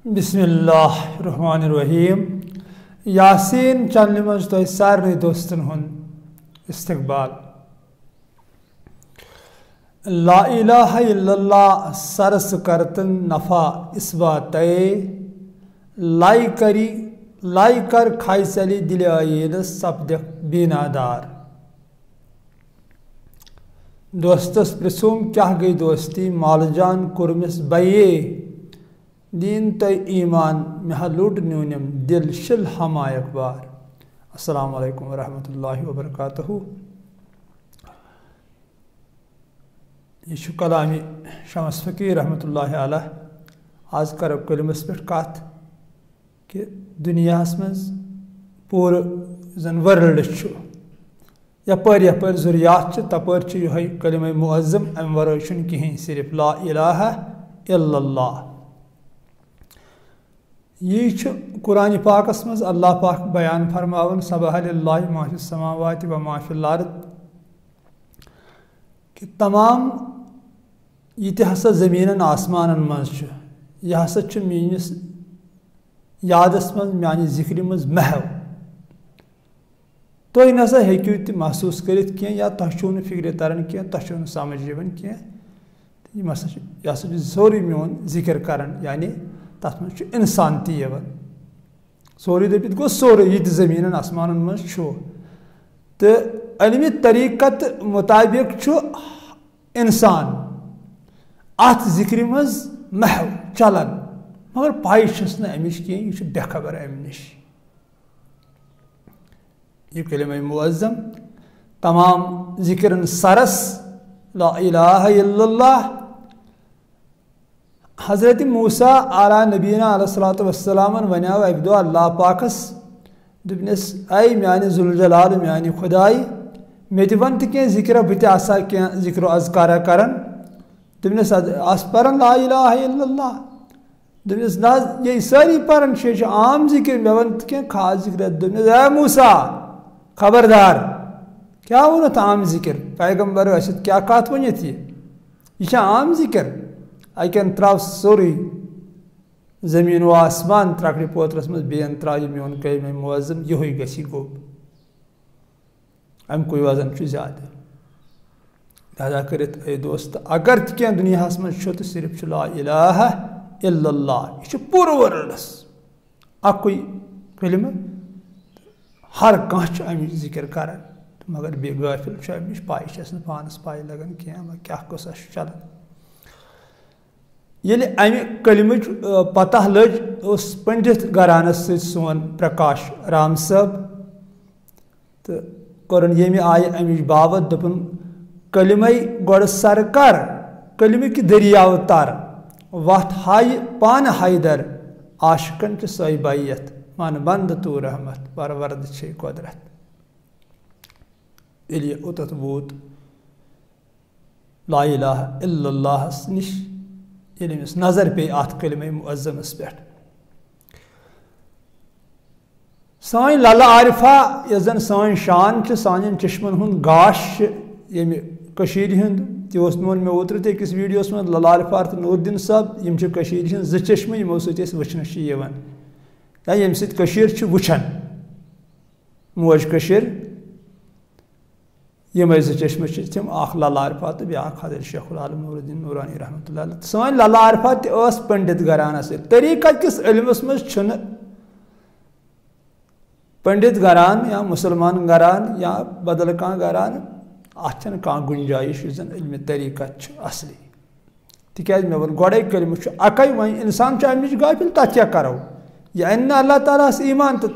बिस्मिल्लाहिर्रहमानिर्रहीम। यासीन चैनल मज तो सारे दोस्तन हुन इस्तकबाल। ला इलाहा इल्लल्लाह सरस करतन नफा इस बात लाई कर खाई चली दिल आयन सपद बीनादार। दोस्तस प्रसुम क्या गई दोस्ती मालजान कुरमिस बये दीन तय ईमान मह लुट न्यूनम दिल शिल हमायक बार। अस्सलाम वालेकुम वरहमतुल्लाहि वबरकातुहू। यह कलामी शमस फ़कीर रहमतुल्लाहि अलैह। आज कर कलमस पे कत कि दुनिया मज पूर जन वर्ल्ड यपर यपर ज़ुरियात तपर यह कलिमा मुअज़्ज़म अम वराय कहीं सिर्फ ला इलाहा इल्लल्लाह। यह कुरान पाकस मज अल्लाह पाक बयान फरमावन सबह लिल्लाहि मा फिस समावाति व मा फिल अर्द कि तमाम ये हसा ज़मीन आसमान मज यह हसा मीनिस यादस मज मानी जिक्र मज महव तुम नसा हेक्यू तह महसूस करित कह या तुम फिक्र तरन कह तुम समझ यवन कह यह सोरी मोन जिक्र करन यानी तथ मज इंसान तवन सोरी दपित गो सोरे यह ज़मीन आसमान मज तो अलमी तरीक़त मुताबिक इंसान अत जिक्र मज महव चलन मगर पाई अमिश कह यह बेखबर अम नश। यह कलिमा मुअज़्ज़म तमाम जिक्र सरस ला इलाहा इल्लल्लाह। हज़रत मूसा आला नबीना अलैहिस्सलातु वस्सलामन वनाव अक दो अल्लाह पाकस दुपनस ऐ म्यानि ज़ुल जलाल म्यानि खुदाई मे वन तह जिक्र बह तसा कह जिक्र अज़कार करन दुपनस अस परन ला इलाहा इल्लल्लाह दुपनस ना ये सारी परन आम जिक्र मे वन कह खास जिक्र दुपनस ऐ मूसा खबरदार क्या वोनत आम जिक्र पैगम्बर क्या कत वनित यह आम जिक्र अकन त्राव सोरी जमीन व आसमान त्रकड़ पोतरस मज बेन त्राव मोन कलिमा मुअज़्ज़म यही गसी गोब अमुक वजन ज्यादा लिहाजा कर दोस्त अगर तह दुनिया मज तो सिर्फ ला इलाहा इल्लल्लाह यह पूरे वर्ल्डस अकुई कलिमा हर कह अमिच जिक्र कर मगर बे गाफिल अमिश पाई पानस पाई लगन कह क्या कसा चलन ये अमि कलिमच पता लज पंडित घरानस सोन प्रकाश राम साहब तो कर्न ये आय अमिच बावत दोपन कलिमे गोड़ सर कर कलिमे की दरियाव तर वत हाय पान हैदर आशिकन च सई बैयत मन बंद तू रहमत परवरद छे कुदरत ये उतत वोत ला इलाहा इल्लल्लाह निश यस नजर पे अत कलिमा मुअज़्ज़मस पे सान लला आरिफा यन सान शान सान चश्मन हुंद गाश ये हंद तोस मोन मे ओतर तकिस वीडियोस में लला आरिफा तो नूरुद्दीन साहब यम ज चश्म यमो सत वचन या यम सत वुछन मोज यम ज चश्म तम लला आरिफा तो ब्या हज़रत शेखुल आलम नूरुद्दीन नूरानी रहमतुल्लाह अलैह। सान लला आरिफा तस पंडित घराना तरीक़ा किस इल्मस मज पंडित घरान या मुसलमान घरान या बदल कह घरान अत गुंजाइश जन इल्म तरीक़त असली तिकाज मे वन गोड़े कलिम अकै वन इंसान अमिच गाफिल तथ क्या करो यह अन्न अल्लाह ताला ईमान तो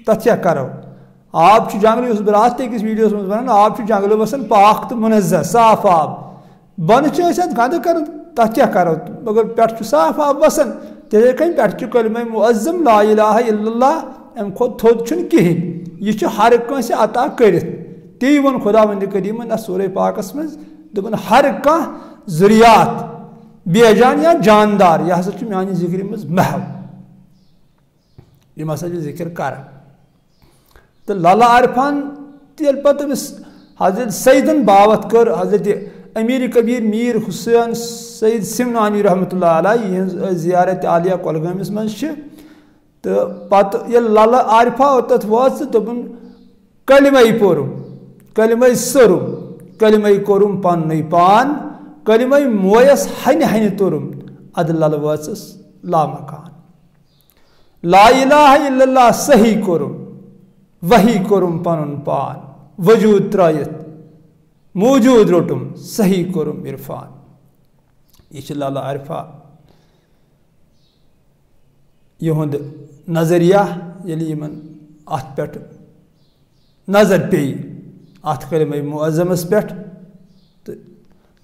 तथ क्या करो आब जंगल रात अकिस वीडियोस मज वन आब जंगल बसान पाक तो मुनज़्ज़ह साफ आब बन गंद कर तथ क्या करो मगर पे साफ आब बसान ते पे कलिमा मुअज़्ज़म ला इलाहा इल्लल्लाह अम खुद थोद कहें यह हर कंस अता कर ती वन खुदावंद करीमन सूरह पाकस मज दोपन हर कह ज़ुरियात बेजान या जानदार यह हसा मानी जिक्र मज महव यम हसा जिक्र कर तो लला आरिफान तेल पे हजरत सईदन बावत कर हजरत अमीर कबीर मीर हुसैन सईद सिमनानी रहमतुल्लाह अलैह ज़ियारत आलिया कोलगामिस मज तो पत ये लल आरिफा तथ वाच दोपन कलिमे पोरुम कलिमे सरुम कलिमे कोरुम पन्नै पान कलिमे मोयस हन हन तुरुम अद लल वाचस ला मकान ला इलाहा इल्लल्लाह सही कोरुम वही कोरुम पनुन पान वजूद त्रयत मौजूद रोटुम सही कोरुम इरफान यह लल आरिफा यहुंद नजरिया यमन अत पे नजर पे अत कलिमे मुअज़्ज़मस पे तो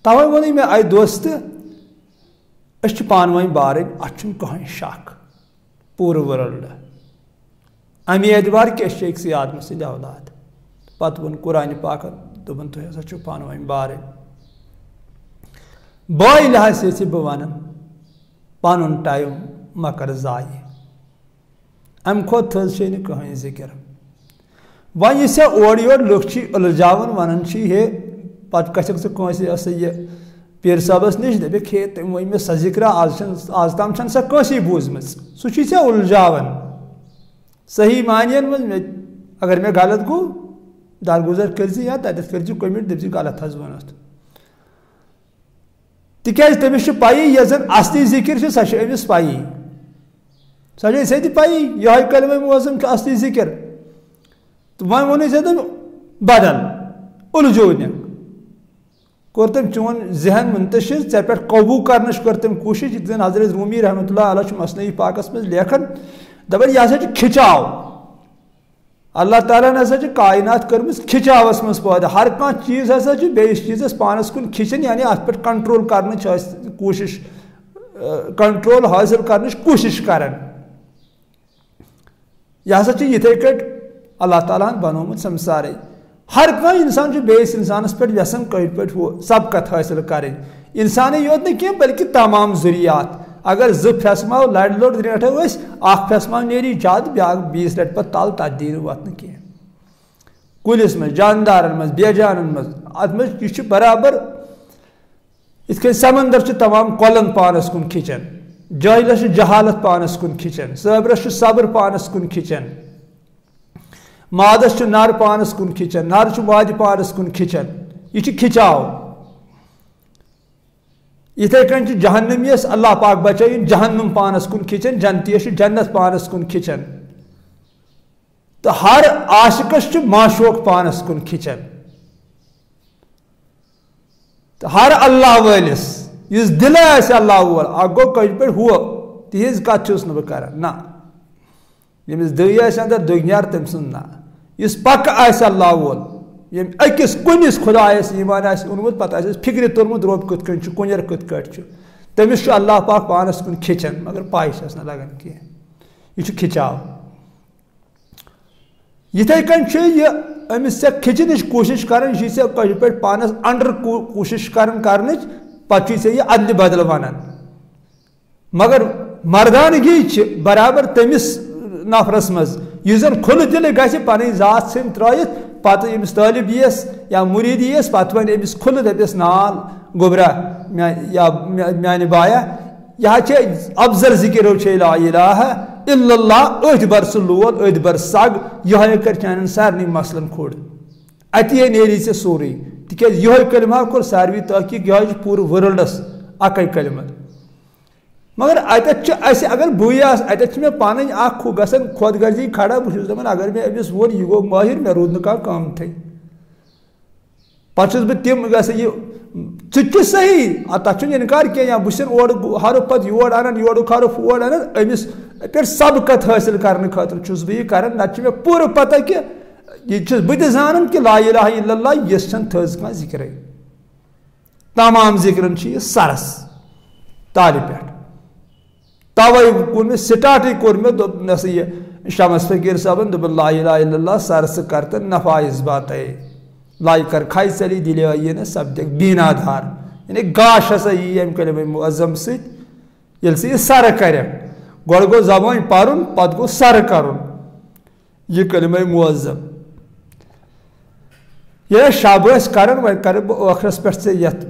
तवे वो मे आई दोस्त अस पान वन बार अत कहें शक पूरे वर्ल्ड अमे एतबार कि अस आदम सद औलाद पत वोन कुरान पाक दोपन तुम हसा पान वन बार बाई लिहाज से बह वन पन टाइम मकर जाय अम खोत थज कहें जिक्र वन यह ओर योर लुख उलझावन वन हे पत कस यह पीर साहबस निश दबिक हे तम वो मे सा जिक्रा आज तम सा कसी बूजम सह उलझावन सही मानियन मज अगर मे गलत गो दरगुजर कर या तथ कर कमिट दप गलत हज वन तिक तमिस पई यह जन असली जिक्र सह अमिस पई सह से पई यह कलिमे मुअज़्ज़म असली जिक्र तो वन वो तुम बदल उलझोन कोर तम चोन जहन मुंतशिर ऐ पे कबू कर कर तम कोशिश जन हजरत रूमी रहमतुल्लाह अलैह मसनई पाकस में लेखन दपन यह हसा खिचाव अल्लाह ताला ने हसा कायनात कर्म खिचावस मज पैदा हर कह चीज हसा बेस चीजस पानस कुन खिचन यानी अत पे कंट्रोल कर कोशिश कंट्रोल हासिल कर कोशिश कर यह हसा यथे कट अल्लाह ताला बनोमुत संसारे हर कह इंसान बेस इंसानस पे व्यसन कट पे सबकत हासिल कर इंसान योत न बल्कि तमाम ज़रियात अगर जो फैसमाव लड़ लोड़ रेटो फैसमाव नेरी ज्यादा ब्या 20 रेट पे तल तथ दी वत कह कुलिस मज जानदारन मज बेजानन मज अत मज यह बराबर इत समंदर तमाम कलन पानस कुन खिचन जाहिलस जहालत पानस कुन खिचन सबरस सब्र पानस कुन खिचन मादस नर पानस कुन खिचन नर वाज पानस कुन खिचन यह खिचाव इथे कन जहन्नमियस अल्लाह पाक बचाइन जहन्नुम पानस कुन खिचन जन्नतियस जन्नत पानस कुन खिचन तो हर आशिकस माशोक पानस कुन खिचन तो हर अल्लाह वालिस इस दिल अल्लाह वोल अगो कज पे हुआ तिज कत बह कर ना यमिस दई अंदर दुनियार तम सुन ना इस पक अल्लाह वोल यम अकिस कुनिस खुदायस ईमान ओनमुत पता फिक्र तुरमुत रोब कत कुंजर कत तमिस अल्लाह पाक पानस कुन खिचन मगर पाई ना लगन कह यह खिचाव इथे कन यह अमिस से खिचन कोशिश कर पे पानस अंडर कोशिश कर पे यह अदल बदल वन मगर मर्दानगी बराबर तमिस नफरस मज यन खुल दिल ग पन जात सिम त्रत पे यमिस तालिब यस या मुरीद यस पे वन अमिस खुल दपस नाल गोबरा या म्यान बाया यह अफजल जिक्र ला इलाहा इल्लल्लाह अथ बर सह लोल अथ बर सग यह कर चान सारे मसलन खोड़ अते नेरी से सोरे तिक यह कलिमा कोर सारवी तहकीक यह पूरे वर्ल्डस अकै कलिमा मगर अत अगर बुस अत मे पान गसन खुदगर्जी खड़ा बहुत दपान अगर मे अमिस वोन यह गो माहिर मे रूद ना कम थे पे तम यह सही तथ इनकार कह बह ओर हरू पे योर अनान योर हरू ओर अनान अमिस पे सबकत हासिल करने खतर बह यह कर ना मे पूरे पता कि यह बह जान कि ला इलाहा इल्लल्लाह यस थज कह जिक्र तमाम जिक्रन यह सरस तालि पे तवे कुन मे स्टार्ट कोर मे ना यह शमस फकीर साहबन दोपन ला इलाहा इल्लल्लाह सरस कर नफा इस बात लाई कर खाई चली दिले ये न सब्द बीनाधार यानी गाश हसा यी अम कलिमे मुअज़्ज़म सत सर कर गो गो जबान पारुन पत गो सर कर यह कलिमे मुअज़्ज़म ये शब कर वह कर ٲखरस पे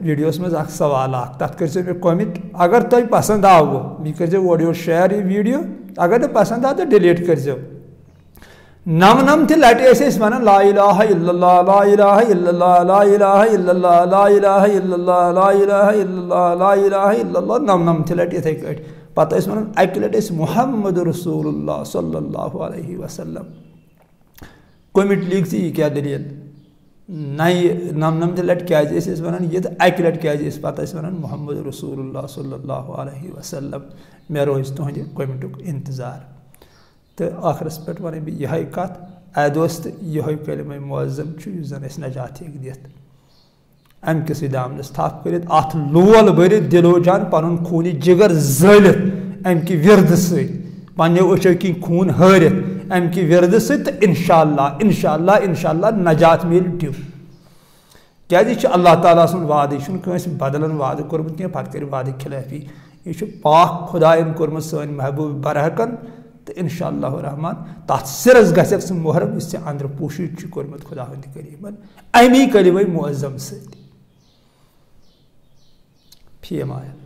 वीडियोस में सवाल तथ कर मे कमेंट अगर तुम पसंद आव मे कर ओर शेयर ये वीडियो अगर न पसंद आव तो डिलीट कर नम लटि वन ला इलाहा इल्लल्लाह ला इलाहा इल्लल्लाह ला इलाहा इल्लल्लाह ला इलाहा इल्लल्लाह ला इलाहा इल्लल्लाह ला इलाहा इल्लल्लाह नम लटि इथे कट पत वन अक लट मुहम्मद रसूलुल्लाह सल्लल्लाहु अलैहि वसल्लम कमेंट लिख यह क्या दलील नई नम लट क्या वन ये अक लट क्या पत वन मुहम्मद रसूलुल्लाह सल्लल्लाहु अलैहि वसल्लम मे रोज तुहद कमेंटुक इंतजार तो आखिरस पे वन बह यह कत ऐ दोस्त यह कलिमा मुअज़्ज़म जन नजात दित अम किस दामनस थप कर अत लोल भर दिलो जान पन खून जिगर जलित अम कि विरद सन्नो अचो कि खून हरित अम कि विरद तो इंशाअल्लाह इंशाअल्लाह इंशाअल्लाह नजात मिल ड्यू क्या अल्लाह ताला सुन वाद यह बदलन वाद कोर्मुत कह पत कर वाद खिलाफी यह पाक खुदायन कोर्मुत सन महबूब बरहकन तो इंशाअल्लाह रहमान तथ सिरस गस सह मुहरम इस अंदर पोशिश कोर्मुत खुदा करीमन अमी कलिमा मुअज़्ज़म सत फी अमान।